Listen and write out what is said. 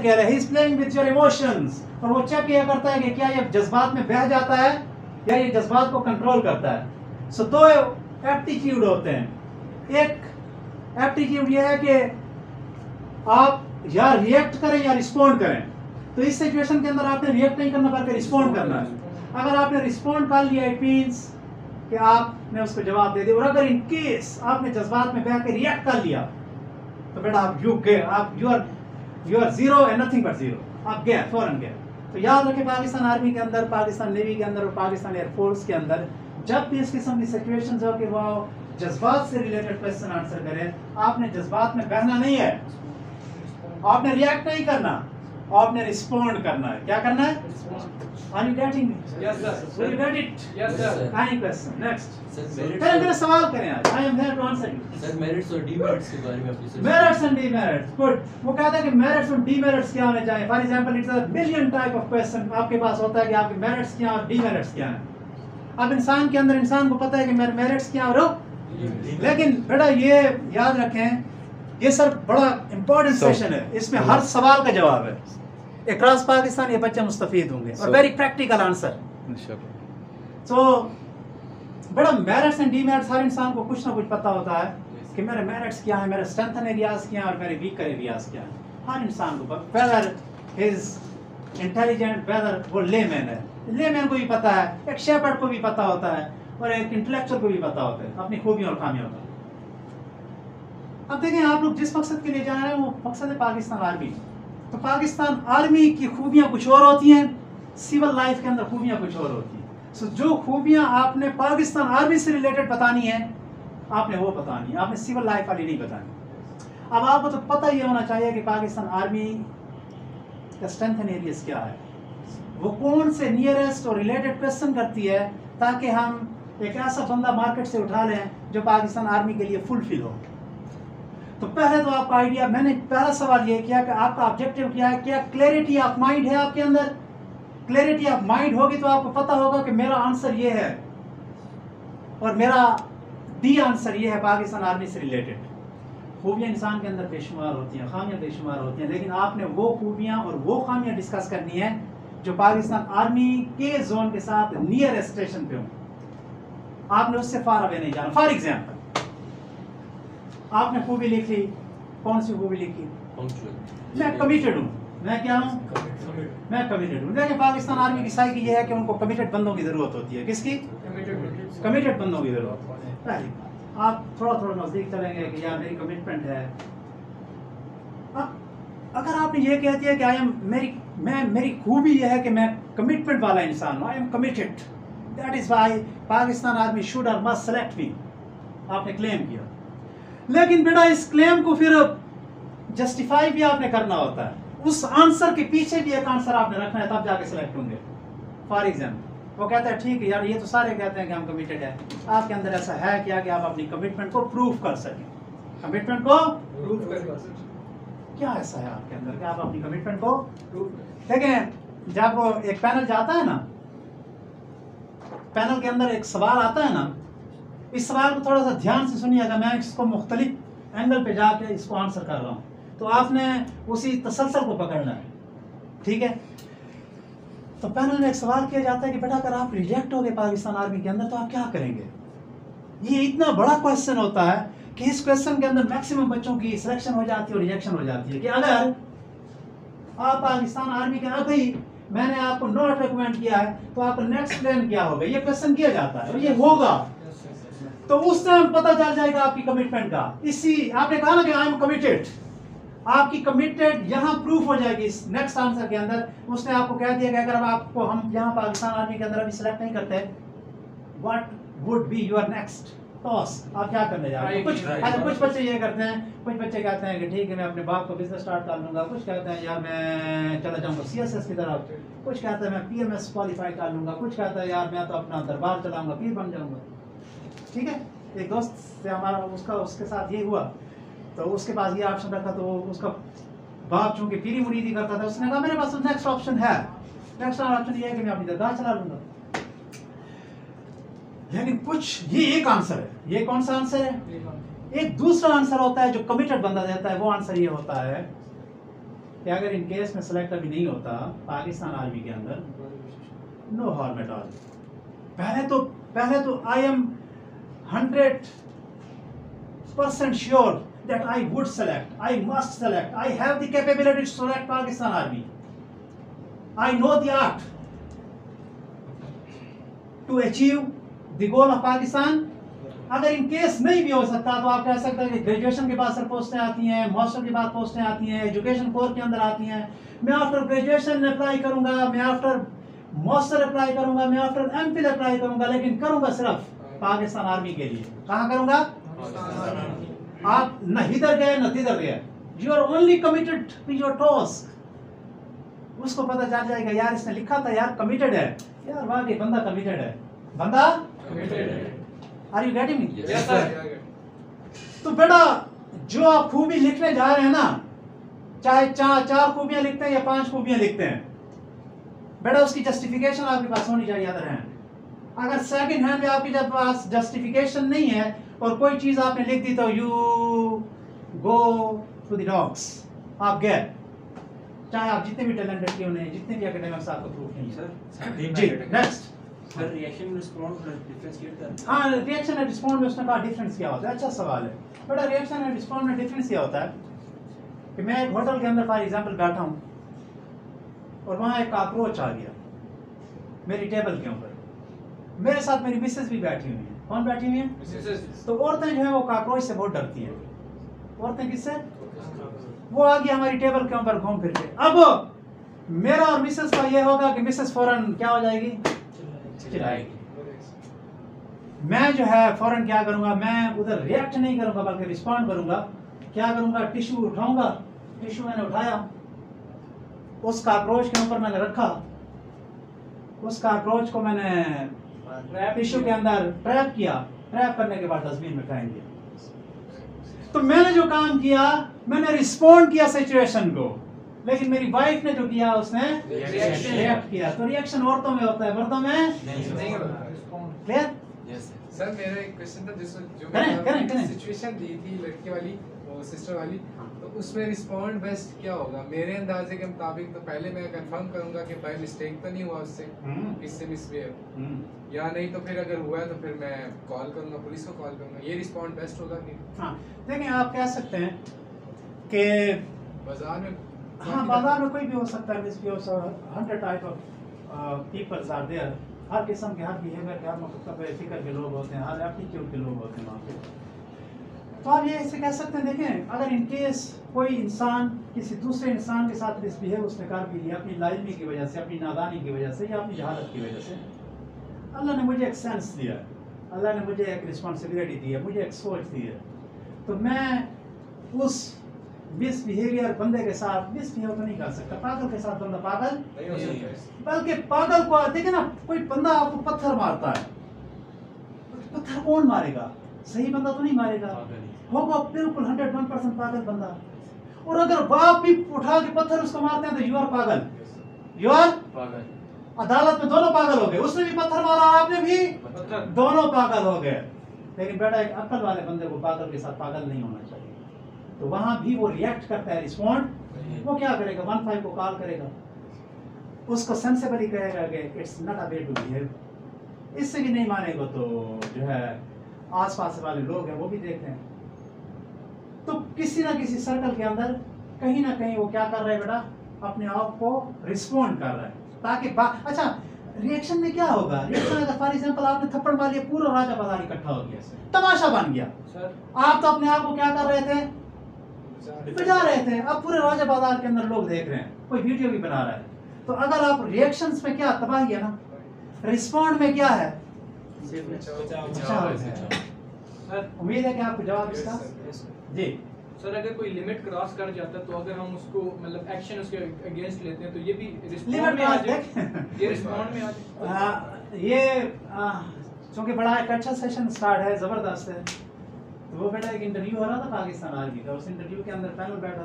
कह रहे हैं he is playing with your emotions, और वो चेक किया करता है कि क्या ये जज्बात में बह जाता है या ये जज्बात को कंट्रोल करता है। सो दो एप्टीट्यूड होते हैं। एक एप्टीट्यूड ये है कि आप या रिएक्ट करें या रिस्पॉन्ड करें। तो इस सिचुएशन के अंदर आपने रिएक्ट नहीं करना बल्कि रिस्पॉन्ड करना है। अगर आपने रिस्पॉन्ड कर लिया इट मींस कि आपने उसको जवाब दे दिया, और अगर इन केस आपने जज्बात में बह के रिएक्ट कर लिया तो बेटा आप you are zero and nothing but zero, आप गए फौरन गए। तो याद रखें पाकिस्तान आर्मी के अंदर, पाकिस्तान नेवी के अंदर और पाकिस्तान एयरफोर्स के अंदर जब भी इस किस्म की सिचुएशंस हो कि वो जज्बात से रिलेटेड क्वेश्चन आंसर करें, आपने जज्बात में बहना नहीं है, आपने रिएक्ट नहीं करना, आपने रिस्पॉन्ड करना है। क्या करना है? Are you getting me? Yes sir. Will you get it? Yes sir. Any question? Next. Sir मेरे सवाल करें आज। I am here to answer you. Sir merits और डीमेरिट्स के बारे में अपनी sir Merits and demerits. Good. वो कहता है कि merits और demerits क्या होने चाहिए। For example, it's a million type of question आपके पास होता है कि आपके merits क्या और demerits क्या हैं। अब इंसान के अंदर इंसान को पता है कि मेरे merits क्या और लेकिन बेटा ये याद रखें, ये सर बड़ा इंपॉर्टेंट सेशन है, इसमें हर सवाल का जवाब है। अक्रॉस पाकिस्तान ये बच्चे मुस्तफीद होंगे और वेरी प्रैक्टिकल आंसर। तो बड़ा मेरिट्स एंड डीमेरिट्स हर इंसान को कुछ ना कुछ पता होता है कि मेरे मेरिट्स क्या है, मेरे स्ट्रेंथन एरियाज क्या है और मेरे वीकर एरियाज क्या है। हर इंसान को वेदर इज इंटेलिजेंट, वेदर वो लेमैन है, लेमैन को भी पता है, एक शेपर्ड को भी पता होता है और एक इंटेलेक्चुअल को भी पता होता है अपनी खूबियों और खामियों का। अब देखें आप लोग जिस मकसद के लिए जा रहे हैं वो मकसद है पाकिस्तान आर्मी। तो पाकिस्तान आर्मी की खूबियां कुछ और होती हैं, सिविल लाइफ के अंदर खूबियां कुछ और होती हैं। सो जो खूबियां आपने पाकिस्तान आर्मी से रिलेटेड बतानी है आपने वो बतानी है, आपने सिविल लाइफ वाली नहीं बतानी। अब आपको तो पता ही होना चाहिए कि पाकिस्तान आर्मी का स्ट्रेंथ एंड एरियाज क्या है, वो कौन से नियरेस्ट और रिलेटेड क्वेश्चन करती है ताकि हम एक ऐसा बंदा मार्केट से उठा लें जो पाकिस्तान आर्मी के लिए फुलफिल हो। तो पहले तो आपका आइडिया, मैंने पहला सवाल ये किया कि आपका ऑब्जेक्टिव क्या है, क्या क्लैरिटी ऑफ माइंड है आपके अंदर। क्लैरिटी ऑफ माइंड होगी तो आपको पता होगा कि मेरा आंसर ये है और मेरा डी आंसर ये है पाकिस्तान आर्मी से रिलेटेड। खूबियां इंसान के अंदर बेशुमार होती हैं, खामियां बेशुमार होती हैं, लेकिन आपने वो खूबियां और वो खामियां डिस्कस करनी है जो पाकिस्तान आर्मी के जोन के साथ नियर स्टेशन पे हो। आपने उससे फार अवे नहीं जाना। फॉर एग्जाम्पल आपने खूबी लिख ली, कौन सी खूबी लिखी? मैं कमिटेड हूँ। मैं क्या हूँ? मैं कमिटेड हूँ। देखिए पाकिस्तान आर्मी की साइकी ये है कि उनको कमिटेड बंदों की जरूरत होती है। किसकी? कमिटेड बंदों की जरूरत है। आप थोड़ा थोड़ा नजदीक चलेंगे कि यार मेरी कमिटमेंट है। अगर आपने ये कह दिया कि आई एम मेरी खूबी ये है कि मैं कमिटमेंट वाला इंसान हूँ, I am committed, that is why Pakistan army should और मस्ट सेलेक्ट मी, आपने क्लेम किया। लेकिन बेटा इस क्लेम को फिर जस्टिफाई भी आपने करना होता है, उस आंसर के पीछे भी एक आंसर आपने रखना है तब जाके सिलेक्ट होंगे। फॉर एग्जाम्पल वो कहता है ठीक है यार ये तो सारे कहते हैं कि हम कमिटेड है, आपके अंदर ऐसा है क्या कि आप अपनी कमिटमेंट को प्रूव कर सकें? कमिटमेंट को प्रूव कर सकें। क्या ऐसा है आपके अंदर कि आप अपनी कमिटमेंट को देखें। जब वो एक पैनल जाता है ना, पैनल के अंदर एक सवाल आता है ना, इस सवाल को थोड़ा सा ध्यान से सुनिएगा, मैं इसको मुख्तलिफ एंगल पे जाके इसको आंसर कर रहा हूँ, तो आपने उसी तसलसल को पकड़ना है, ठीक है। तो पैनल में एक सवाल किया जाता है कि बेटा अगर आप रिजेक्ट हो गए पाकिस्तान आर्मी के अंदर तो आप क्या करेंगे। ये इतना बड़ा क्वेश्चन होता है कि इस क्वेश्चन के अंदर मैक्सिमम बच्चों की सिलेक्शन हो जाती है और रिजेक्शन हो जाती है कि अगर आप पाकिस्तान आर्मी के अभी मैंने आपको नॉट रिकमेंड किया है तो आपको नेक्स्ट प्लान क्या होगा, ये क्वेश्चन किया जाता है और ये होगा। तो उस टाइम पता चल जाएगा आपकी कमिटमेंट का। इसी आपने कहा ना कि आई एम कमिटेड, आपकी कमिटेड यहाँ प्रूफ हो जाएगी इस नेक्स्ट आंसर के अंदर। उसने आपको कह दिया कि अगर आपको हम यहाँ पाकिस्तान आर्मी के अंदर अभी सिलेक्ट नहीं करते, what would be your next toss, आप क्या करने जा रहे हैं। कुछ बच्चे ये करते हैं, कुछ बच्चे कहते हैं कि ठीक है मैं अपने बाप को बिजनेस स्टार्ट कर लूंगा, कुछ कहते हैं यार मैं चला जाऊंगा सीएसएस की तरफ, कुछ कहते हैं मैं पीएमएस क्वालिफाई कर लूंगा, कुछ कहता है यार मैं तो अपना दरबार चलाऊंगा, पीर बन जाऊंगा। ठीक है, एक दोस्त से हमारा उसके साथ ये हुआ, तो उसके पास ये ऑप्शन रखा, तो उसका बाप चूंकि पीरी मुरीदी करता था, उसने कहा मेरे पास तो नेक्स्ट ऑप्शन है, नेक्स्ट ऑप्शन ये है कि मैं अपनी दरगाह चला लूंगा। लेकिन कुछ ये एक आंसर है, ये कौन सा आंसर है? एक दूसरा आंसर होता है जो कमिटेड बंदा देता है, वो आंसर ये होता है कि अगर इन केस में सेलेक्ट अभी नहीं होता पाकिस्तान आर्मी के अंदर, नो हार्म एट ऑल। पहले तो I am 100% sure that I would select, I must select, I have the capability to select Pakistan army, I know the art to achieve the goal of Pakistan. अगर in case नहीं भी हो सकता तो आप कह सकते हैं कि ग्रेजुएशन के बाद सर पोस्टें आती हैं, मास्टर के बाद पोस्टें आती हैं, एजुकेशन कोर के अंदर आती हैं, मैं आफ्टर ग्रेजुएशन अप्लाई करूंगा, मैं आफ्टर मास्टर अप्लाई करूंगा, मैं आफ्टर एमफिल अप्लाई करूंगा, लेकिन करूंगा सिर्फ पाकिस्तान आर्मी के लिए। कहां करूंगा? आप न इधर गए न तिधर गए, you are only committed to your task. उसको पता चल जाएगा यार इसने लिखा था यार कमिटेड है, यार वाकई बंदा कमिटेड है, बंदा कमिटेड है। Are you getting me? Yes sir. तो बेटा जो आप खूबी लिखने जा रहे हैं ना, चाहे चार खूबियां लिखते हैं या 5 खूबियां लिखते हैं, बेटा उसकी जस्टिफिकेशन आपके पास होनी चाहिए अदर हैंड। अगर सेकंड हैंड में आपके पास जस्टिफिकेशन नहीं है और कोई चीज आपने लिख दी तो you go to the dogs, आप गए, चाहे आप जितने भी टैलेंटेड क्यों नहीं, जितने भी एकेडमिक्स आपको प्रूफ नहीं है। Sir ji next sir, reaction respond differentiate करना। हाँ, रिएक्शन एंड रिस्पॉन्ड में उसने कहा डिफरेंस क्या होता है। अच्छा सवाल है बेटा, रिएक्शन एंड रिस्पॉन्ड में डिफरेंस क्या होता है कि मैं एक होटल के अंदर फॉर एग्जांपल बैठा हूँ और वहाँ एक कॉकरोच आ गया मेरी टेबल के ऊपर, मेरे साथ मेरी मिसेस भी बैठी हुई है। कौन बैठी हुई है? तो औरतें जो है वो कॉकरोच से बहुत डरती हैं। औरतें किससे? वो आ गई हमारी टेबल के ऊपर घूम फिर के। अब मेरा और मिसेस का ये होगा कि मिसेस फौरन क्या हो जाएगी? चिल्लाएगी। मैं जो है फौरन क्या करूंगा, मैं उधर रिएक्ट नहीं करूंगा बल्कि रिस्पॉन्ड करूंगा। क्या करूंगा? टिश्यू उठाऊंगा, टिश्यू मैंने उठाया, उस कॉकरोच के ऊपर मैंने रखा, उस कॉकरोच को मैंने टिश्यू के अंदर ट्रैप किया, ट्रैप करने के बाद डस्टबिन में फेंक दिया। तो मैंने जो काम किया, मैंने रिस्पॉन्ड किया सिचुएशन को, लेकिन मेरी वाइफ ने जो किया उसने रिएक्ट किया। तो रिएक्शन औरतों में होता है, मर्दों में नहीं होता। क्लियर? सर मेरा एक क्वेश्चन था, जिसमें जो करें। सिचुएशन दी थी लड़की वाली और सिस्टर वाली, तो उसमें रिस्पॉन्ड बेस्ट क्या होगा? मेरे अंदाजे के मुताबिक तो पहले मैं कंफर्म करूंगा कि बाय मिस्टेक तो नहीं हुआ उससे, इससे मिसबिहेव, या नहीं तो फिर अगर हुआ है तो फिर मैं कॉल करूंगा, पुलिस को कॉल करूंगा। ये रिस्पॉन्ड बेस्ट होगा कि? हाँ देखिए, आप कह सकते हैं कि बाजार में, हाँ बाजार में कोई भी हो सकता है, 100 type of peoples are there, हर किस्म के, हर बिहेवियर के, हर मतलब फिक्र के लोग होते हैं, हर एप्टीट्यूड के लोग होते हैं वहाँ पे। तो आप ये ऐसे कह सकते हैं, देखें अगर इन केस कोई इंसान किसी दूसरे इंसान के साथ मिसबिहेव उसने कर भी लिया अपनी लाइमी की वजह से, अपनी नादानी की वजह से या अपनी जहालत की वजह से, अल्लाह ने मुझे एक सेंस दिया, अल्लाह ने मुझे एक रिस्पॉन्सिबिलिटी दी है, मुझे एक सोच दी है, तो मैं उस मिसबिहेवियर बंदे के साथ मिसबिहेव तो नहीं कर सकता। पागल के साथ बंदा पागल नहीं हो सकता। बल्कि पागल को देखिए ना, कोई बंदा आपको पत्थर मारता है, पत्थर कौन मारेगा? सही बंदा तो नहीं मारेगा, होगा बिल्कुल 101% पागल बंदा। और अगर बाप भी उठा के पत्थर उसको मारते हैं तो यू आर पागल, यू आर पागल। अदालत में दोनों पागल हो गए, उसने भी पत्थर मारा, आपने भी, दोनों पागल हो गए। लेकिन बेटा एक अक्ल वाले बंदे को पागल के साथ पागल नहीं होना चाहिए। तो वहां भी वो रिएक्ट करता है, रिस्पॉन्ड वो क्या करेगा? 15 को कॉल करेगा, उसको सेंसिबली कहेगा कि it's not a way to behave. इससे भी नहीं मानेगा तो जो है आसपास वाले लोग हैं वो भी देखते हैं। तो किसी ना किसी सर्कल के अंदर कहीं ना कहीं वो क्या कर रहा है बेटा? अपने आप को रिस्पॉन्ड कर रहा है ताकि अच्छा रिएक्शन में क्या होगा? रिएक्शन अगर फॉर एग्जांपल आपने थप्पड़ मार लिया, पूरा राजा बाजार इकट्ठा हो गया, तमाशा बन गया, आप तो अपने आप को क्या कर रहे थे? बजा रहे थे। अब पूरे राजा बाजार के अंदर लोग देख रहे हैं, कोई वीडियो भी बना रहा है। तो अगर आप रिएक्शंस में क्या तबाही है ना, रिस्पॉन्ड में क्या है? उम्मीद है कि आपको जवाब इसका जी। सर अगर कोई लिमिट क्रॉस कर जाता है तो अगर हम उसको मतलब एक्शन उसके अगेंस्ट लेते हैं तो ये भी रिस्पॉन्ड में आ जाए, ये रिस्पॉन्ड में आ जाए। ये चूंकि बड़ा एक अच्छा सेशन स्टार्ट है, जबरदस्त है। तो वो बेटा एक इंटरव्यू हो रहा था पाकिस्तान आर्मी का, उस इंटरव्यू के अंदर पैनल बैठा